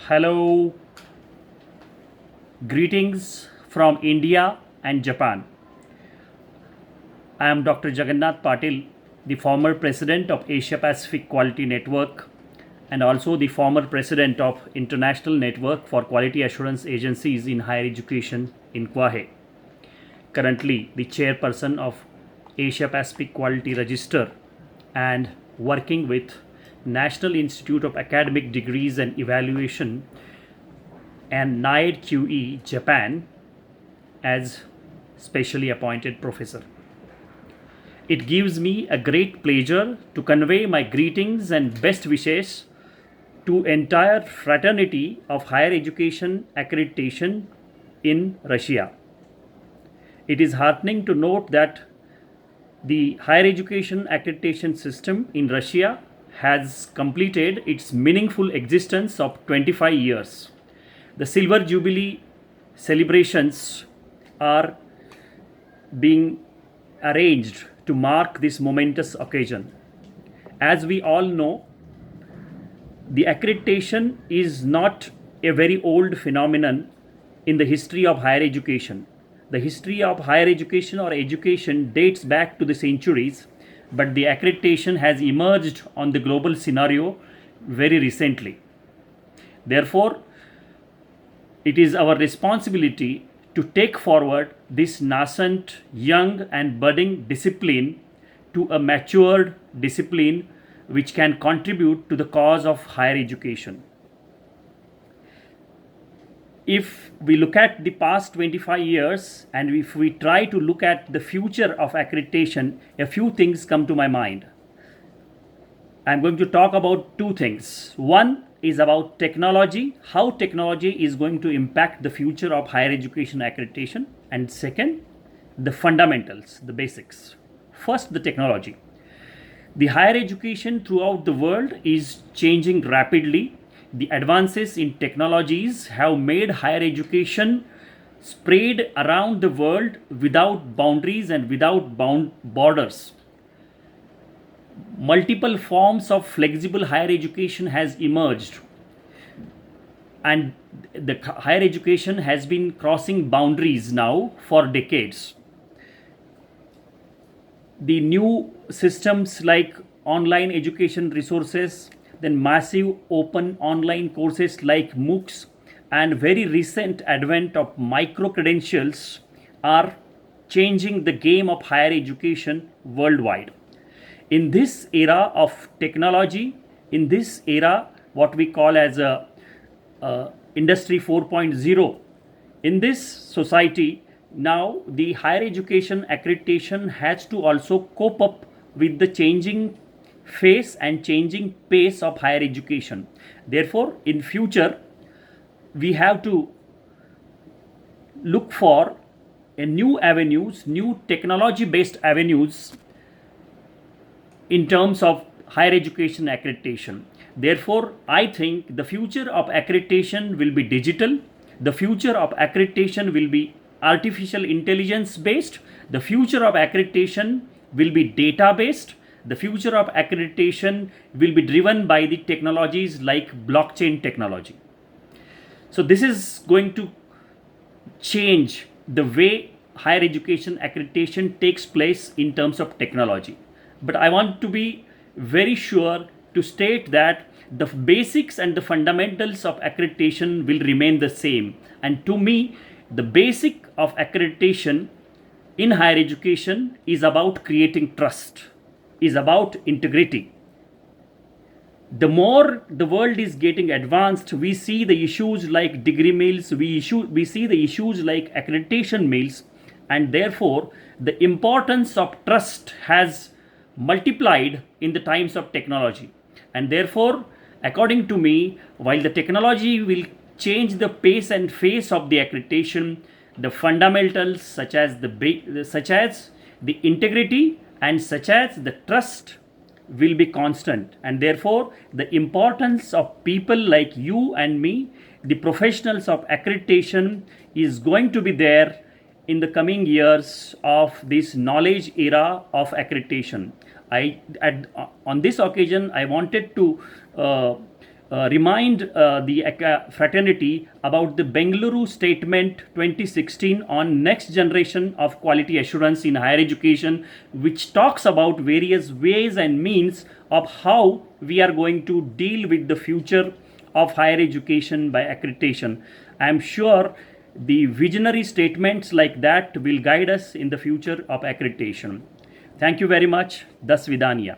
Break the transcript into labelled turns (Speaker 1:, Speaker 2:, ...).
Speaker 1: Hello, greetings from India and Japan. I am Dr. Jagannath Patil, the former president of Asia Pacific Quality Network and also the former president of International Network for Quality Assurance Agencies in Higher Education in Kwahe. Currently, the chairperson of Asia Pacific Quality Register and working with National Institute of Academic Degrees and Evaluation and NIAID QE Japan as specially appointed professor. It gives me a great pleasure to convey my greetings and best wishes to entire fraternity of higher education accreditation in Russia. It is heartening to note that the higher education accreditation system in Russia has completed its meaningful existence of 25 years. The Silver Jubilee celebrations are being arranged to mark this momentous occasion. As we all know, the accreditation is not a very old phenomenon in the history of higher education. The history of higher education or education dates back to the centuries, but the accreditation has emerged on the global scenario very recently. Therefore, it is our responsibility to take forward this nascent, young, and budding discipline to a matured discipline which can contribute to the cause of higher education. If we look at the past 25 years and if we try to look at the future of accreditation, a few things come to my mind. I'm going to talk about two things. One is about technology, how technology is going to impact the future of higher education accreditation. And second, the fundamentals, the basics. First, the technology. The higher education throughout the world is changing rapidly. The advances in technologies have made higher education spread around the world without boundaries and without borders. Multiple forms of flexible higher education has emerged, and the higher education has been crossing boundaries now for decades. The new systems like online education resources, then massive open online courses like MOOCs, and very recent advent of micro credentials are changing the game of higher education worldwide. In this era of technology, in this era, what we call as a industry 4.0, in this society, now the higher education accreditation has to also cope up with the changing face and changing pace of higher education. Therefore, in future, we have to look for a new avenues, new technology based avenues in terms of higher education accreditation. Therefore, I think the future of accreditation will be digital. The future of accreditation will be artificial intelligence based. The future of accreditation will be data based. The future of accreditation will be driven by the technologies like blockchain technology. So this is going to change the way higher education accreditation takes place in terms of technology. But I want to be very sure to state that the basics and the fundamentals of accreditation will remain the same. And to me, the basic of accreditation in higher education is about creating trust, is about integrity. The more the world is getting advanced, we see the issues like degree mills, we see the issues like accreditation mills, and therefore the importance of trust has multiplied in the times of technology. And therefore, according to me, while the technology will change the pace and face of the accreditation, the fundamentals such as the integrity and such as the trust will be constant. And therefore, the importance of people like you and me, the professionals of accreditation, is going to be there in the coming years of this knowledge era of accreditation. On this occasion, I wanted to remind the fraternity about the Bengaluru Statement 2016 on next generation of quality assurance in higher education, which talks about various ways and means of how we are going to deal with the future of higher education by accreditation. I am sure the visionary statements like that will guide us in the future of accreditation. Thank you very much. Das Vidania.